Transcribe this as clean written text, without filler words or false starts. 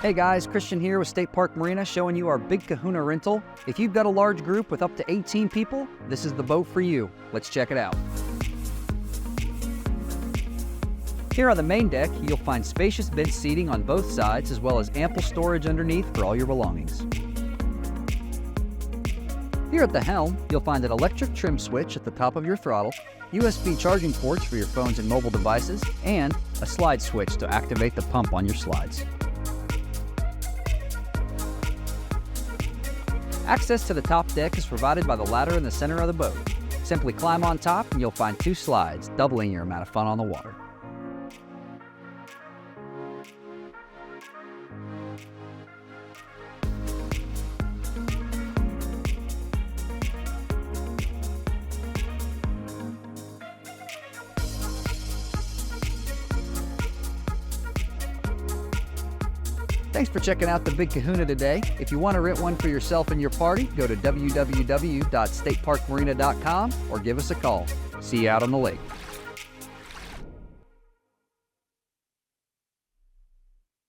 Hey guys, Christian here with State Park Marina showing you our Big Kahuna rental. If you've got a large group with up to 18 people, this is the boat for you. Let's check it out. Here on the main deck, you'll find spacious bench seating on both sides as well as ample storage underneath for all your belongings. Here at the helm, you'll find an electric trim switch at the top of your throttle, USB charging ports for your phones and mobile devices, and a slide switch to activate the pump on your slides. Access to the top deck is provided by the ladder in the center of the boat. Simply climb on top and you'll find 2 slides, doubling your amount of fun on the water. Thanks for checking out the Big Kahuna today. If you want to rent one for yourself and your party, go to www.stateparkmarina.com or give us a call. See you out on the lake.